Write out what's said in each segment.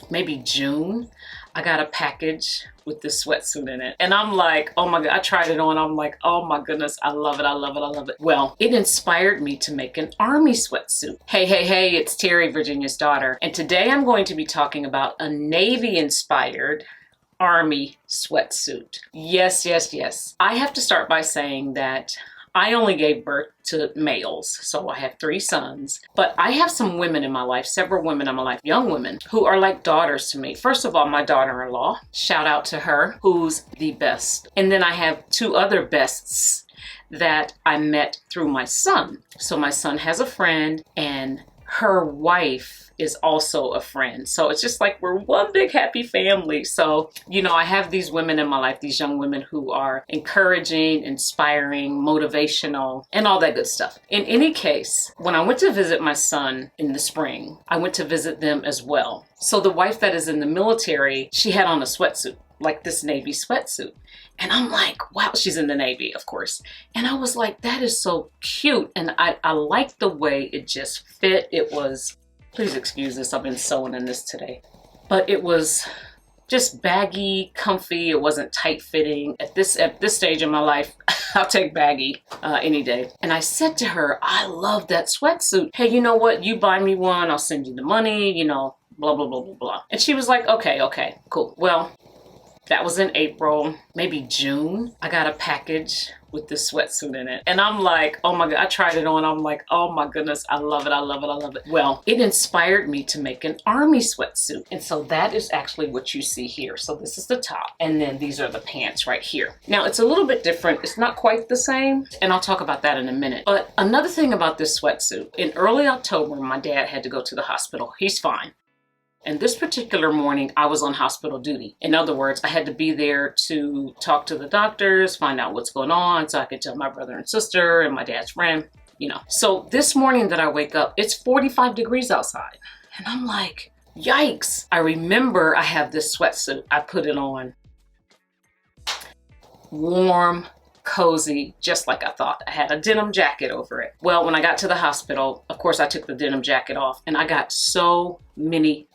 maybe June, I got a package with this sweatsuit in it. And I'm like, oh my God, I tried it on. I'm like, oh my goodness, I love it, I love it, I love it. Well, it inspired me to make an army sweatsuit. Hey, it's Terry, Virginia's daughter. And today I'm going to be talking about a Navy inspired army sweatsuit. Yes. I have to start by saying that I only gave birth to males, so I have 3 sons. But I have some women in my life, several women in my life, young women, who are like daughters to me. First of all, my daughter-in-law, shout out to her, who's the best. And then I have 2 other bests that I met through my son. So my son has a friend, and her wife is also a friend. So it's just like we're one big happy family. So, you know, I have these women in my life, these young women who are encouraging, inspiring, motivational, and all that good stuff. In any case, when I went to visit my son in the spring, I went to visit them as well. So the wife that is in the military, she had on a sweatsuit, like this Navy sweatsuit. And I'm like, wow, she's in the Navy, of course. And I was like, that is so cute. And I liked the way it just fit. It was, please excuse this, I've been sewing in this today. But it was just baggy, comfy. It wasn't tight fitting. At this stage in my life, I'll take baggy any day. And I said to her, I love that sweatsuit. Hey, you know what? You buy me one, I'll send you the money, you know, blah, blah, blah, blah, blah. And she was like, okay, cool. Well, that was in April, maybe June. I got a package with this sweatsuit in it. And I'm like, oh my God, I tried it on. I'm like, oh my goodness, I love it, I love it, I love it. Well, it inspired me to make an army sweatsuit. And so that is actually what you see here. So this is the top, and then these are the pants right here. Now it's a little bit different. It's not quite the same, and I'll talk about that in a minute. But another thing about this sweatsuit, in early October, my dad had to go to the hospital. He's fine. And this particular morning, I was on hospital duty. In other words, I had to be there to talk to the doctors, find out what's going on, so I could tell my brother and sister and my dad's friend, you know. So this morning that I wake up, it's 45 degrees outside. And I'm like, yikes. I remember I have this sweatsuit. I put it on. Warm, cozy, just like I thought. I had a denim jacket over it. Well, when I got to the hospital, of course, I took the denim jacket off, and I got so many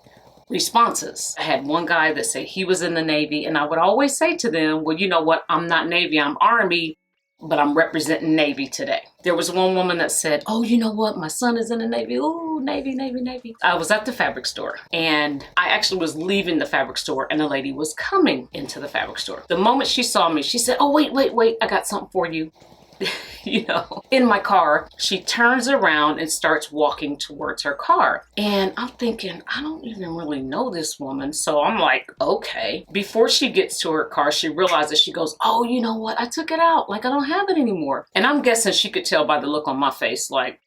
responses. I had one guy that said he was in the Navy, and I would always say to them, well, you know what? I'm not Navy, I'm Army, but I'm representing Navy today. There was one woman that said, oh, you know what? My son is in the Navy. Ooh, Navy, Navy, Navy. I was at the fabric store, and I actually was leaving the fabric store, and a lady was coming into the fabric store. The moment she saw me, she said, oh, wait, I got something for you. You know, in my car, she turns around and starts walking towards her car. And I'm thinking, I don't even really know this woman. So I'm like, okay. Before she gets to her car, she realizes, she goes, oh, you know what? I took it out. Like, I don't have it anymore. And I'm guessing she could tell by the look on my face, like,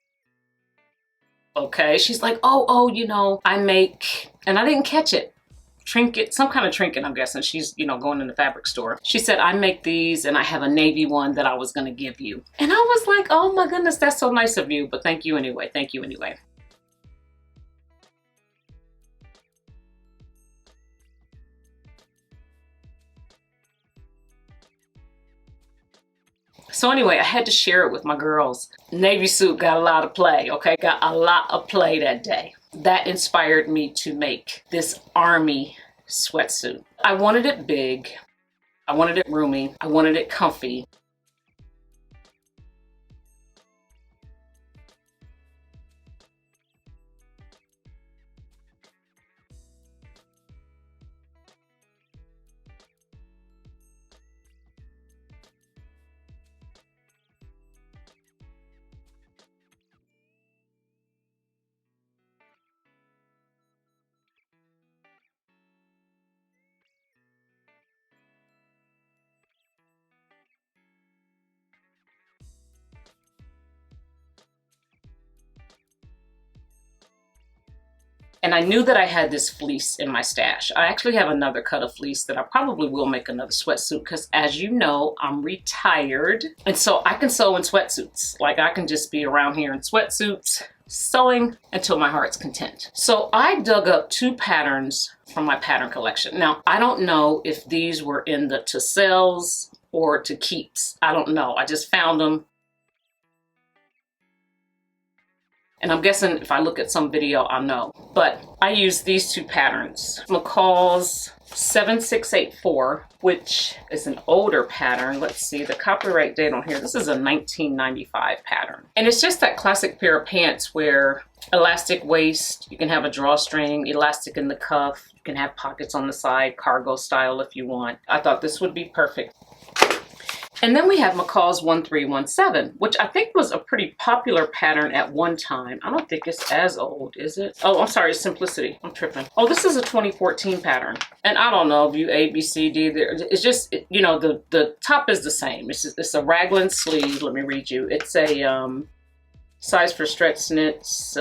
okay. She's like, oh, you know, I make, and I didn't catch it. Trinket, some kind of trinket, I'm guessing. She's, you know, going in the fabric store. She said, I make these, and I have a Navy one that I was going to give you. And I was like, oh my goodness, that's so nice of you. But thank you anyway. Thank you anyway. So anyway, I had to share it with my girls. Navy suit got a lot of play, okay? Got a lot of play that day. That inspired me to make this army sweatsuit. I wanted it big. I wanted it roomy. I wanted it comfy. And I knew that I had this fleece in my stash. I actually have another cut of fleece that I probably will make another sweatsuit because, as you know, I'm retired. And so I can sew in sweatsuits. Like, I can just be around here in sweatsuits, sewing until my heart's content. So I dug up 2 patterns from my pattern collection. Now, I don't know if these were in the to sells or to keeps. I don't know. I just found them. And I'm guessing if I look at some video, I'll know. But I use these two patterns. McCall's 7684, which is an older pattern. Let's see, the copyright date on here. This is a 1995 pattern. And it's just that classic pair of pants where elastic waist, you can have a drawstring, elastic in the cuff, you can have pockets on the side, cargo style if you want. I thought this would be perfect. And then we have McCall's 1317, which I think was a pretty popular pattern at one time. I don't think it's as old, is it? Oh, I'm sorry, it's Simplicity. I'm tripping. Oh, this is a 2014 pattern. And I don't know if you A, B, C, D, it's just, you know, the top is the same. It's a raglan sleeve. Let me read you. It's a size for stretch knits.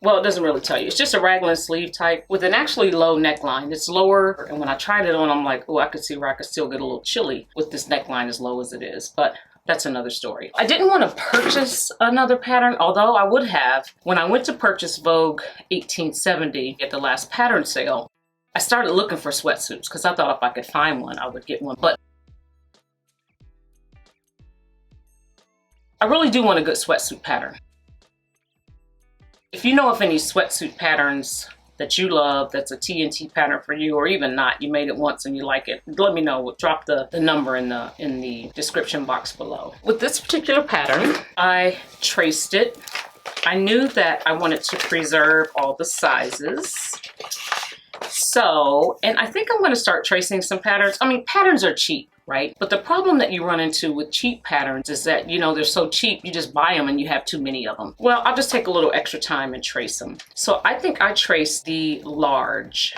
Well, it doesn't really tell you. It's just a raglan sleeve type with an actually low neckline. It's lower, and when I tried it on, I'm like, oh, I could see where I could still get a little chilly with this neckline as low as it is, but that's another story. I didn't want to purchase another pattern, although I would have. When I went to purchase Vogue 1870 at the last pattern sale, I started looking for sweatsuits because I thought if I could find one, I would get one, but I really do want a good sweatsuit pattern. If you know of any sweatsuit patterns that you love, that's a TNT pattern for you, or even not, you made it once and you like it, let me know. Drop the number in the description box below. With this particular pattern, I traced it. I knew that I wanted to preserve all the sizes. So, and I think I'm going to start tracing some patterns. I mean, patterns are cheap, right? But the problem that you run into with cheap patterns is that, you know, they're so cheap, you just buy them and you have too many of them. Well, I'll just take a little extra time and trace them. So I think I traced the large.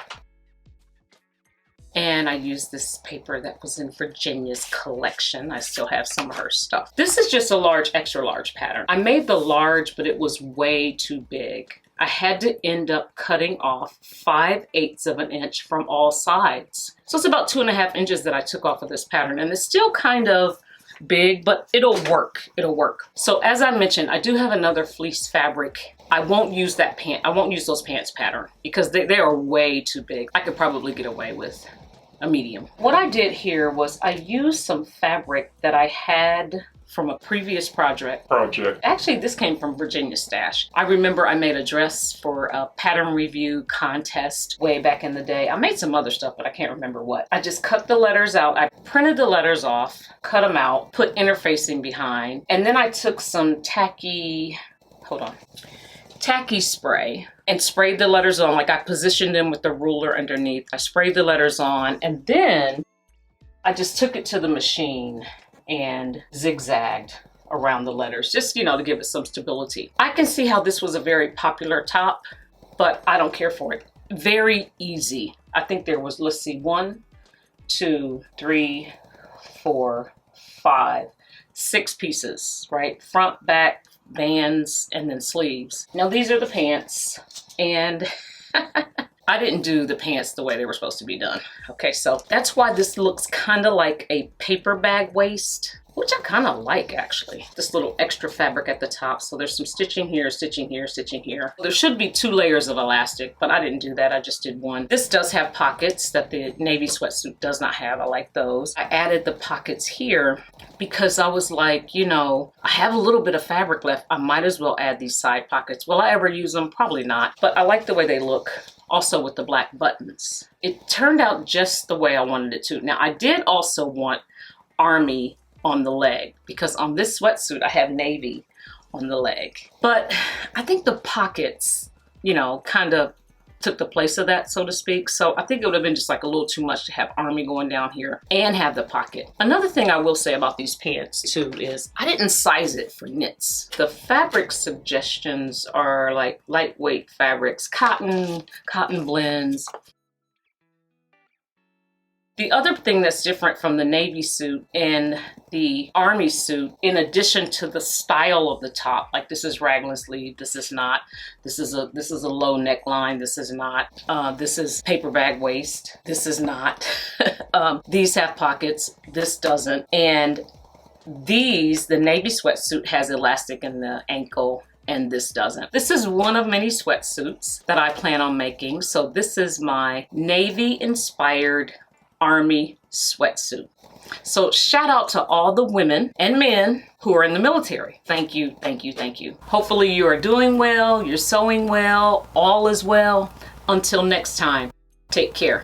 And I used this paper that was in Virginia's collection. I still have some of her stuff. This is just a large, extra large pattern. I made the large, but it was way too big. I had to end up cutting off 5/8 of an inch from all sides. So it's about 2.5 inches that I took off of this pattern, and it's still kind of big, but it'll work. It'll work. So as I mentioned, I do have another fleece fabric. I won't use that pant. I won't use those pants pattern because they are way too big. I could probably get away with a medium. What I did here was I used some fabric that I had from a previous project. Actually, this came from Virginia Stash. I remember I made a dress for a pattern review contest way back in the day. I made some other stuff, but I can't remember what. I just cut the letters out. I printed the letters off, cut them out, put interfacing behind, and then I took some tacky spray and sprayed the letters on. Like, I positioned them with the ruler underneath. I sprayed the letters on, and then I just took it to the machine and zigzagged around the letters, just, you know, to give it some stability. I can see how this was a very popular top, but I don't care for it. Very easy. I think there was, let's see, 1, 2, 3, 4, 5, 6 pieces, right? Front, back, bands, and then sleeves. Now these are the pants, and I didn't do the pants the way they were supposed to be done. Okay, so that's why this looks kind of like a paper bag waist, which I kind of like, actually. This little extra fabric at the top. So there's some stitching here, stitching here, stitching here. There should be 2 layers of elastic, but I didn't do that. I just did 1. This does have pockets that the navy sweatsuit does not have. I like those. I added the pockets here because I was like, you know, I have a little bit of fabric left. I might as well add these side pockets. Will I ever use them? Probably not, but I like the way they look. Also with the black buttons. It turned out just the way I wanted it to. Now, I did also want army on the leg because on this sweatsuit I have navy on the leg. But I think the pockets, you know, kind of took the place of that, so to speak. So I think it would have been just like a little too much to have army going down here and have the pocket. Another thing I will say about these pants too is I didn't size it for knits. The fabric suggestions are like lightweight fabrics, cotton blends. The other thing that's different from the navy suit and the army suit, in addition to the style of the top, like this is raglan sleeve, this is not. This is a low neckline, this is not. This is paper bag waist, this is not. These have pockets, this doesn't. And these, the navy sweatsuit has elastic in the ankle, and this doesn't. This is one of many sweatsuits that I plan on making. So this is my navy inspired Army sweatsuit. So shout out to all the women and men who are in the military. Thank you, thank you, thank you. Hopefully you are doing well, you're sewing well, all is well. Until next time, take care.